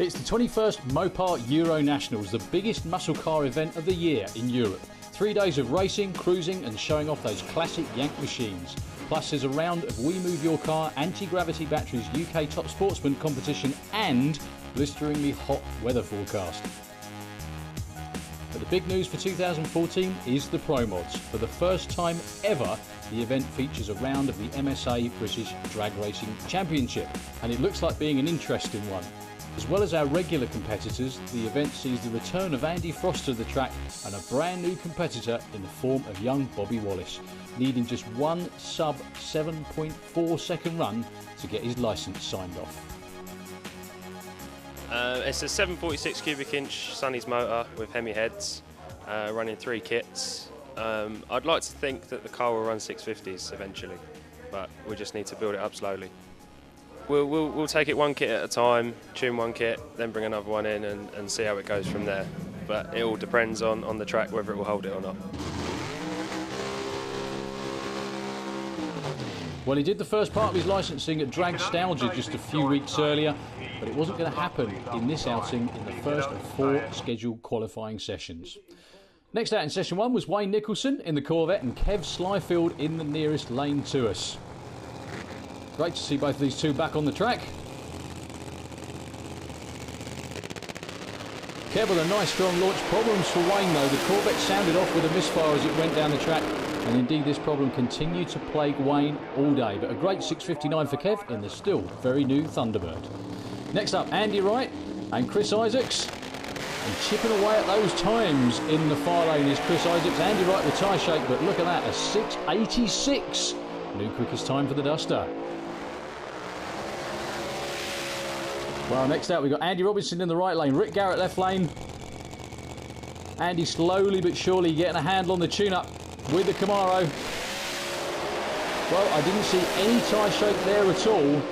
It's the 21st Mopar Euro Nationals, the biggest muscle car event of the year in Europe. 3 days of racing, cruising and showing off those classic Yank machines. Plus there's a round of We Move Your Car Anti-Gravity Batteries UK Top Sportsman competition and blisteringly hot weather forecast. But the big news for 2014 is the Pro Mods. For the first time ever, the event features a round of the MSA British Drag Racing Championship, and it looks like being an interesting one. As well as our regular competitors, the event sees the return of Andy Frost to the track and a brand new competitor in the form of young Bobby Wallace, needing just one sub 7.4 second run to get his licence signed off. It's a 746 cubic inch Sonny's motor with Hemi heads, running 3 kits. I'd like to think that the car will run 650s eventually, but we just need to build it up slowly. We'll take it 1 kit at a time, tune 1 kit, then bring another one in and see how it goes from there. But it all depends on the track whether it will hold it or not. Well, he did the first part of his licensing at Dragstalgia just a few weeks earlier, but it wasn't going to happen in this outing in the first of 4 scheduled qualifying sessions. Next out in session 1 was Wayne Nicholson in the Corvette and Kev Slyfield in the nearest lane to us. Great to see both of these two back on the track. Kev with a nice strong launch. Problems for Wayne though. The Corvette sounded off with a misfire as it went down the track, and indeed this problem continued to plague Wayne all day. But a great 6.59 for Kev in the still very new Thunderbird. Next up, Andy Wright and Chris Isaacs. And chipping away at those times in the far lane is Chris Isaacs. Andy Wright with tyre shake, but look at that, a 6.86. New quickest time for the Duster. Well, next out we've got Andy Robinson in the right lane, Rick Garrett left lane. Andy slowly but surely getting a handle on the tune-up with the Camaro. Well, I didn't see any tyre shake there at all.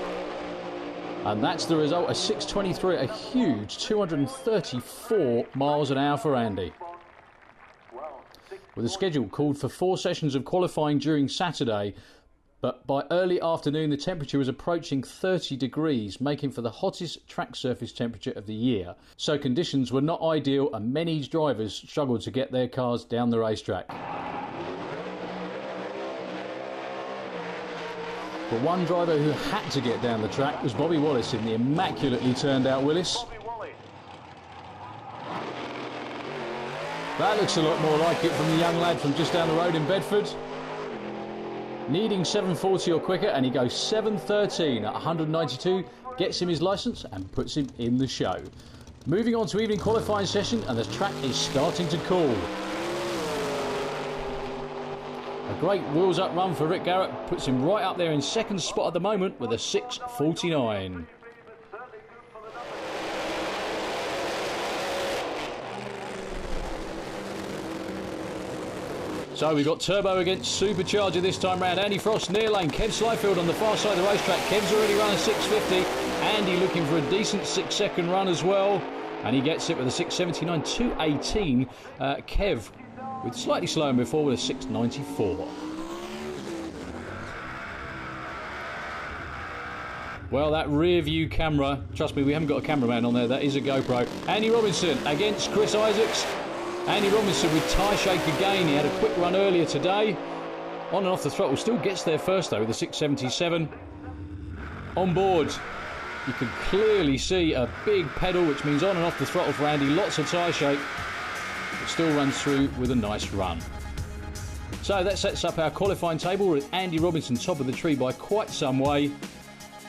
And that's the result, a 6.23, a huge 234 miles an hour for Andy. With a schedule called for 4 sessions of qualifying during Saturday, but by early afternoon the temperature was approaching 30 degrees, making for the hottest track surface temperature of the year. So conditions were not ideal and many drivers struggled to get their cars down the racetrack. But one driver who had to get down the track was Bobby Wallace in the immaculately turned out Willis. That looks a lot more like it from the young lad from just down the road in Bedford. Needing 740 or quicker, and he goes 7.13 at 192, gets him his licence and puts him in the show. Moving on to evening qualifying session, and the track is starting to cool. A great wheels up run for Rick Garrett puts him right up there in second spot at the moment with a 6.49. So we've got turbo against supercharger this time round. Andy Frost near lane, Kev Slyfield on the far side of the racetrack. Kev's already run a 6.50. Andy looking for a decent 6-second run as well, and he gets it with a 6.79, 2.18. Kev with slightly slower before with a 6.94. Well, that rear view camera, trust me, we haven't got a cameraman on there, that is a GoPro. Andy Robinson against Chris Isaacs. Andy Robinson with tyre shake again. He had a quick run earlier today. On and off the throttle, still gets there first though with a 6.77. On board, you can clearly see a big pedal, which means on and off the throttle for Andy. Lots of tyre shake, but still runs through with a nice run. So that sets up our qualifying table with Andy Robinson top of the tree by quite some way.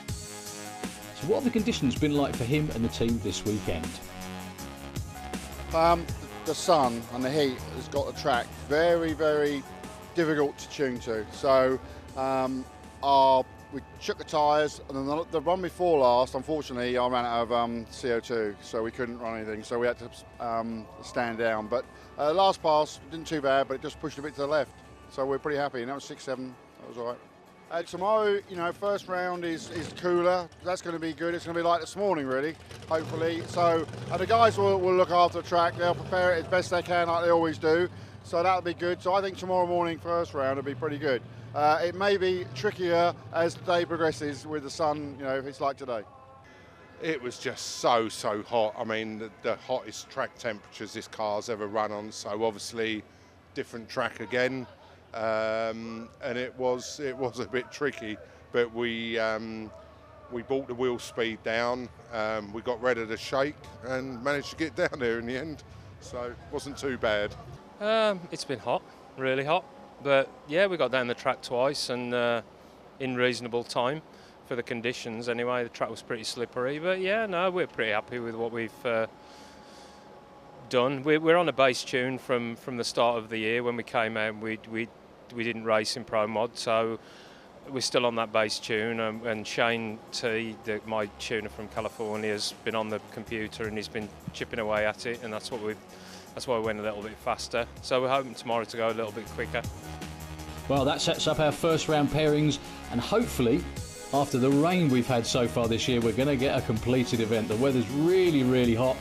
So what have the conditions been like for him and the team this weekend? The sun and the heat has got the track very, very difficult to tune to. So we shook the tyres, and then the run before last, unfortunately, I ran out of CO2, so we couldn't run anything. So we had to stand down. But last pass didn't too bad, but it just pushed a bit to the left. So we're pretty happy, and that was 6.7. That was all right. Tomorrow, you know, first round is cooler. That's going to be good. It's going to be like this morning, really, hopefully. So the guys will look after the track. They'll prepare it as best they can, like they always do. So that'll be good. So I think tomorrow morning, first round, will be pretty good. It may be trickier as the day progresses with the sun, you know, if it's like today. It was just so hot. I mean, the hottest track temperatures this car's ever run on. So obviously, different track again, and it was a bit tricky. But we brought the wheel speed down. We got rid of the shake and managed to get down there in the end. So it wasn't too bad. It's been hot, really hot. But yeah, we got down the track twice and in reasonable time. For the conditions anyway, the track was pretty slippery, but yeah, no, we're pretty happy with what we've done. We're on a base tune from the start of the year. When we came out, we didn't race in Pro Mod, so we're still on that base tune. And Shane T, my tuner from California, has been on the computer and he's been chipping away at it, and that's why we went a little bit faster. So we're hoping tomorrow to go a little bit quicker. Well, that sets up our first round pairings, and hopefully, after the rain we've had so far this year, we're going to get a completed event. The weather's really, really hot.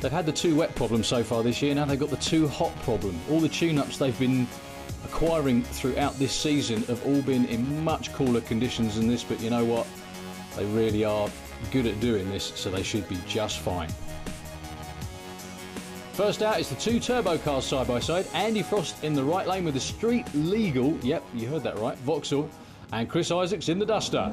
They've had the too wet problem so far this year. Now they've got the too hot problem. All the tune-ups they've been acquiring throughout this season have all been in much cooler conditions than this, but you know what? They really are good at doing this, so they should be just fine. First out is the two turbo cars side by side. Andy Frost in the right lane with the street legal, yep, you heard that right, Vauxhall. And Chris Isaak's in the Duster.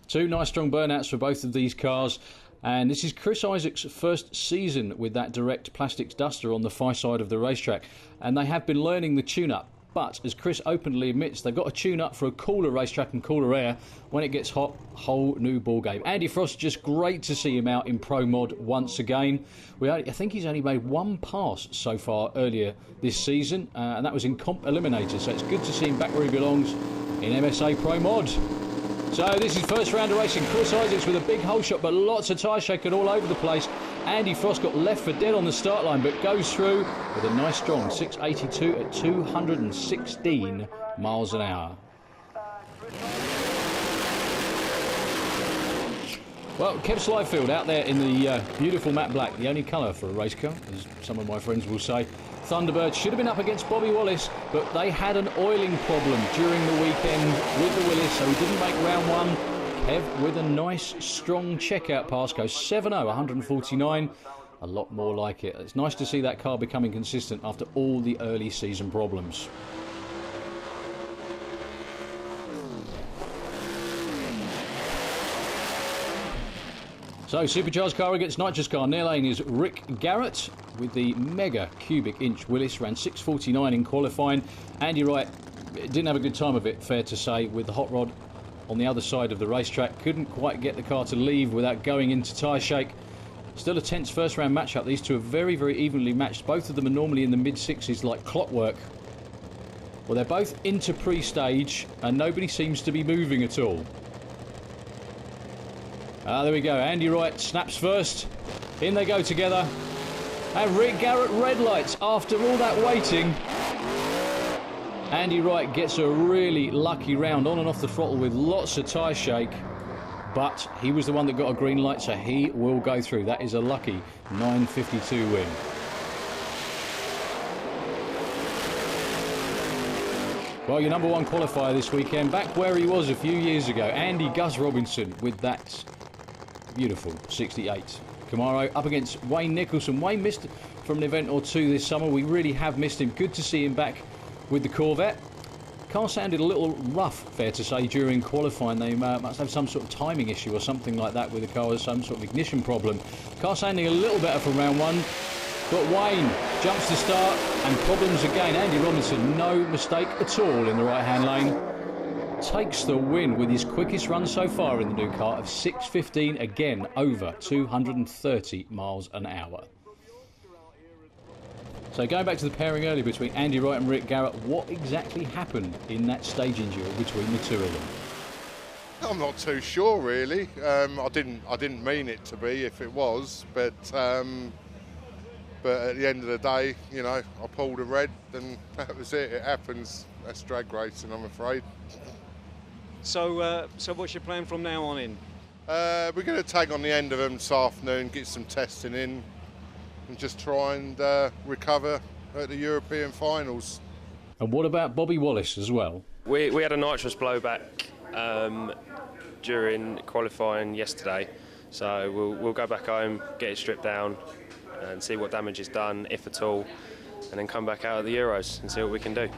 Two nice strong burnouts for both of these cars. And this is Chris Isaak's first season with that direct plastics Duster on the far side of the racetrack. And they have been learning the tune-up. But as Chris openly admits, they've got to tune up for a cooler racetrack and cooler air. When it gets hot, whole new ball game. Andy Frost, just great to see him out in Pro Mod once again. I think he's only made one pass so far earlier this season, and that was in Comp Eliminator. So it's good to see him back where he belongs in MSA Pro Mod. So this is first round of racing. Chris Isaak's with a big hole shot, but lots of tyre shaking all over the place. Andy Frost got left for dead on the start line, but goes through with a nice strong 682 at 216 miles an hour. Well, Kev Slyfield out there in the beautiful matte black, the only colour for a race car, as some of my friends will say. Thunderbird should have been up against Bobby Wallace, but they had an oiling problem during the weekend with the Willis, so he didn't make round one. Kev with a nice, strong checkout pass, goes 7.0, 149. A lot more like it. It's nice to see that car becoming consistent after all the early season problems. So, supercharged car against nitrous car. Near lane is Rick Garrett with the mega cubic inch Willis. Ran 6.49 in qualifying. Andy Wright didn't have a good time of it, fair to say, with the hot rod on the other side of the racetrack. Couldn't quite get the car to leave without going into tyre shake. Still a tense first round matchup. These two are very, very evenly matched. Both of them are normally in the mid-60s like clockwork. Well, they're both into pre-stage and nobody seems to be moving at all. There we go. Andy Wright snaps first. In they go together. And Rick Garrett red lights after all that waiting. Andy Wright gets a really lucky round on and off the throttle with lots of tyre shake. But he was the one that got a green light, so he will go through. That is a lucky 9.52 win. Well, your number one qualifier this weekend, back where he was a few years ago, Andy Gus Robinson with that beautiful 68 Camaro up against Wayne Nicholson. Wayne missed from an event or two this summer. We really have missed him. Good to see him back with the Corvette. Car sounded a little rough, fair to say, during qualifying. They must have some sort of timing issue or something like that with the car, or some sort of ignition problem. Car sounding a little better from round one. But Wayne jumps to start and problems again. Andy Robinson, no mistake at all in the right-hand lane. Takes the win with his quickest run so far in the new car of 6.15, again over 230 miles an hour. So going back to the pairing earlier between Andy Wright and Rick Garrett, what exactly happened in that staging duel between the two of them? I'm not too sure, really. I didn't mean it to be if it was, but at the end of the day, you know, I pulled a red and that was it. It happens. That's drag racing, I'm afraid. So what's your plan from now on in? We're going to tag on the end of them this afternoon, get some testing in, and just try and recover at the European finals. And what about Bobby Wallace as well? We had a nitrous blowback during qualifying yesterday, so we'll go back home, get it stripped down and see what damage is done, if at all, and then come back out of the Euros and see what we can do.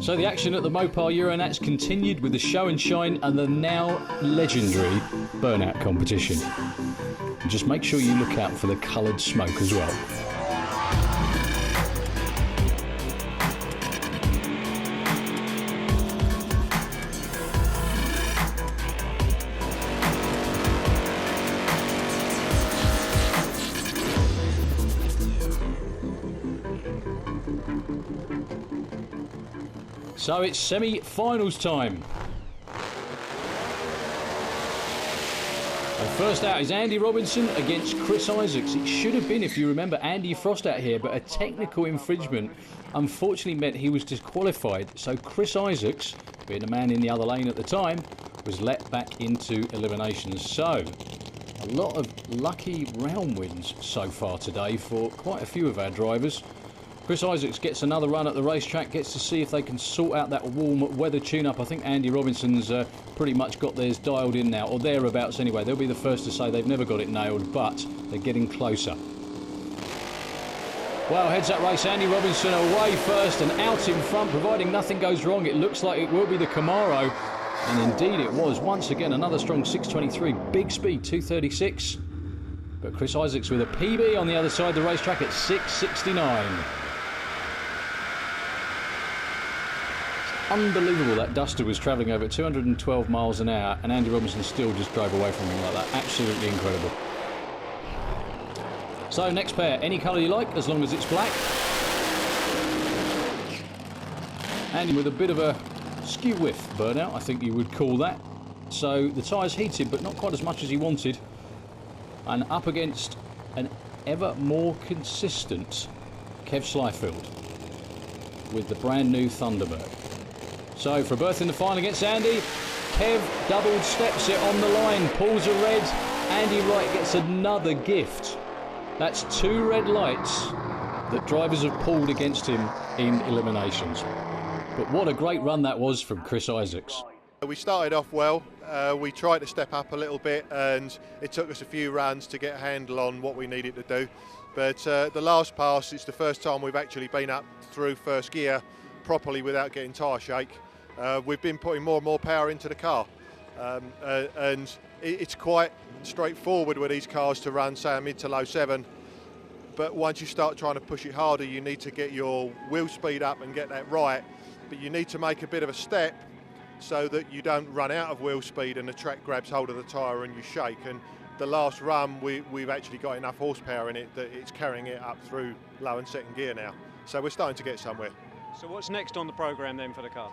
So the action at the Mopar Euronats continued with the show and shine and the now legendary burnout competition. And just make sure you look out for the coloured smoke as well. So it's semi-finals time. And first out is Andy Robinson against Chris Isaacs. It should have been, if you remember, Andy Frost out here, but a technical infringement unfortunately meant he was disqualified. So Chris Isaacs, being the man in the other lane at the time, was let back into eliminations. So a lot of lucky round wins so far today for quite a few of our drivers. Chris Isaacs gets another run at the racetrack, gets to see if they can sort out that warm weather tune-up. I think Andy Robinson's pretty much got theirs dialed in now, or thereabouts anyway. They'll be the first to say they've never got it nailed, but they're getting closer. Well, heads up race, Andy Robinson away first and out in front, providing nothing goes wrong. It looks like it will be the Camaro, and indeed it was. Once again, another strong 623, big speed, 236. But Chris Isaacs with a PB on the other side of the racetrack at 669. Unbelievable that Duster was travelling over 212 miles an hour and Andy Robinson still just drove away from him like that. Absolutely incredible. So next pair, any colour you like as long as it's black. Andy with a bit of a skew whiff burnout, I think you would call that. So the tyres heated but not quite as much as he wanted. And up against an ever more consistent Kev Slyfield with the brand new Thunderbird. So for a berth in the final against Andy, Kev double steps it on the line, pulls a red. Andy Wright gets another gift. That's 2 red lights that drivers have pulled against him in eliminations. But what a great run that was from Chris Isaacs. We started off well. We tried to step up a little bit and it took us a few runs to get a handle on what we needed to do. But the last pass, it's the first time we've actually been up through first gear properly without getting tyre shake. We've been putting more and more power into the car, and it's quite straightforward with these cars to run, say, a mid to low 7, but once you start trying to push it harder, you need to get your wheel speed up and get that right, but you need to make a bit of a step so that you don't run out of wheel speed and the track grabs hold of the tyre and you shake. And the last run, we've actually got enough horsepower in it that it's carrying it up through low and second gear now, so we're starting to get somewhere. So what's next on the programme then for the car?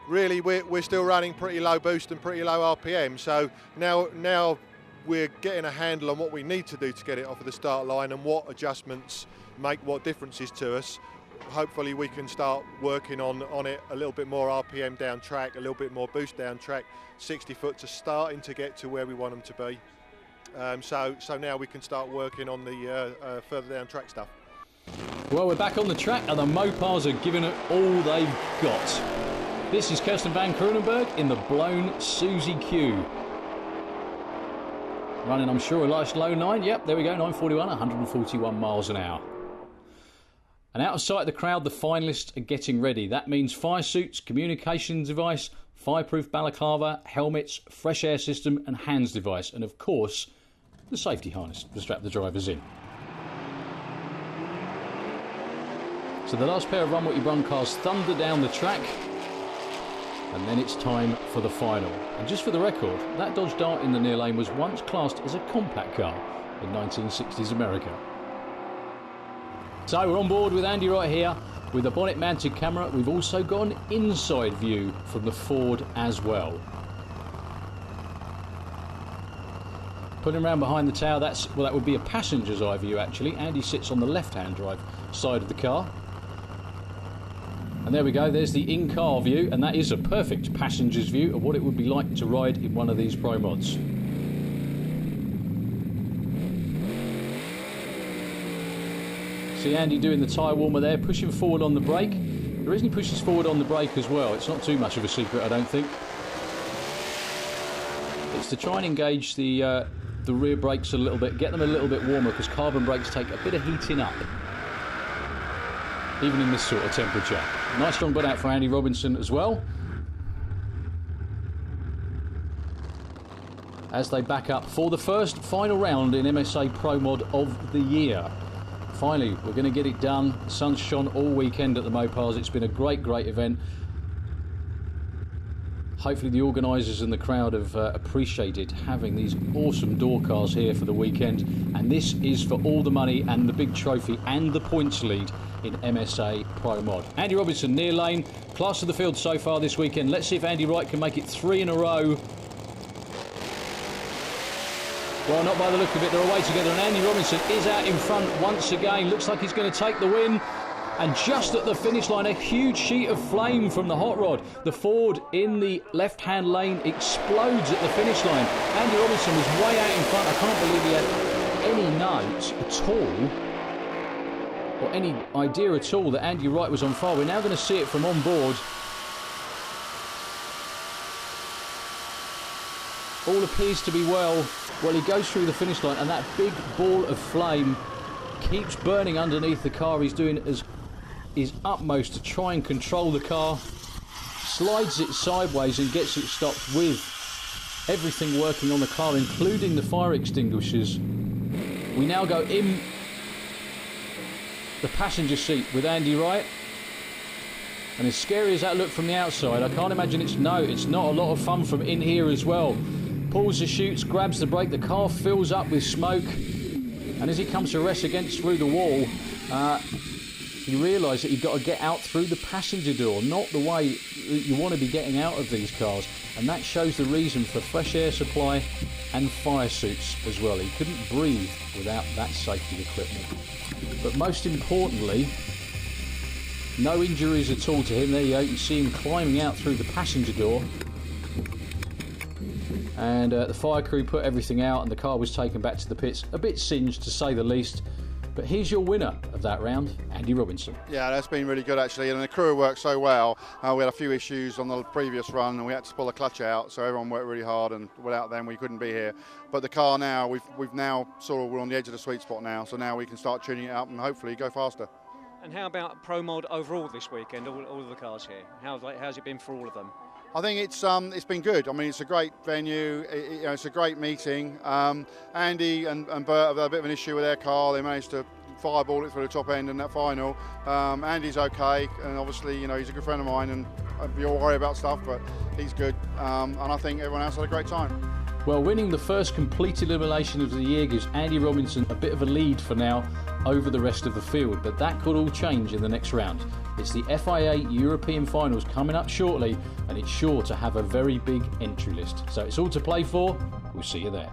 Really, we're still running pretty low boost and pretty low RPM, so now we're getting a handle on what we need to do to get it off of the start line and what adjustments make what differences to us. Hopefully we can start working on it a little bit more RPM down track, a little bit more boost down track. 60 foot to starting to get to where we want them to be. So now we can start working on the further down track stuff. Well, we're back on the track and the Mopars are giving it all they've got. This is Kirsten van Kroonenberg in the blown Susie Q. Running, I'm sure, a nice low 9. Yep, there we go, 941, 141 miles an hour. And out of sight of the crowd, the finalists are getting ready. That means fire suits, communications device, fireproof balaclava, helmets, fresh air system and hands device. And of course, the safety harness to strap the drivers in. So the last pair of Run What You Run cars thunder down the track. And then it's time for the final. And just for the record, that Dodge Dart in the near lane was once classed as a compact car in 1960s America. So we're on board with Andy right here with a bonnet mounted camera. We've also got an inside view from the Ford as well. Putting around behind the tower, that would be a passenger's eye view actually. Andy sits on the left-hand drive side of the car. And there we go, there's the in-car view, and that is a perfect passenger's view of what it would be like to ride in one of these Pro Mods. See Andy doing the tyre warmer there, pushing forward on the brake. The reason he pushes forward on the brake as well, it's not too much of a secret, I don't think. It's to try and engage the rear brakes a little bit, get them a little bit warmer, because carbon brakes take a bit of heating up, even in this sort of temperature. Nice strong butt out for Andy Robinson as well, as they back up for the first final round in MSA Pro Mod of the year. Finally, we're going to get it done. The sun's shone all weekend at the Mopars. It's been a great event. Hopefully the organisers and the crowd have appreciated having these awesome door cars here for the weekend, and this is for all the money and the big trophy and the points lead in MSA Pro Mod. Andy Robinson, near lane, class of the field so far this weekend. Let's see if Andy Wright can make it 3 in a row. Well, not by the look of it, they're away together, and Andy Robinson is out in front once again. Looks like he's going to take the win. And just at the finish line, a huge sheet of flame from the hot rod. The Ford in the left-hand lane explodes at the finish line. Andy Robinson was way out in front. I can't believe he had any note at all, or any idea at all that Andy Wright was on fire. We're now going to see it from on board. All appears to be well. Well, he goes through the finish line, and that big ball of flame keeps burning underneath the car. He's doing his utmost to try and control the car, slides it sideways and gets it stopped with everything working on the car, including the fire extinguishers. We now go in the passenger seat with Andy Wright, and as scary as that looked from the outside, I can't imagine it's not a lot of fun from in here as well. Pulls the chutes, grabs the brake, the car fills up with smoke, and as he comes to rest against through the wall, he realised that you've got to get out through the passenger door, not the way you want to be getting out of these cars, and that shows the reason for fresh air supply and fire suits as well. He couldn't breathe without that safety equipment. But most importantly, no injuries at all to him. There you go, you can see him climbing out through the passenger door, and the fire crew put everything out and the car was taken back to the pits, a bit singed to say the least. But here's your winner of that round, Andy Robinson. Yeah, that's been really good actually, and the crew worked so well. We had a few issues on the previous run and we had to pull the clutch out, so everyone worked really hard, and without them we couldn't be here. But the car now, we're on the edge of the sweet spot now, so now we can start tuning it up and hopefully go faster. And how about Pro Mod overall this weekend, all of the cars here? How's it been for all of them? I think it's been good. I mean, it's a great venue. It's a great meeting. Andy and Bert have had a bit of an issue with their car. They managed to fireball it through the top end in that final. Andy's okay, and obviously, he's a good friend of mine, and we all worry about stuff, but he's good. And I think everyone else had a great time. Well, winning the first complete elimination of the year gives Andy Robinson a bit of a lead for now over the rest of the field, but that could all change in the next round. It's the FIA European Finals coming up shortly, and it's sure to have a very big entry list. So it's all to play for. We'll see you there.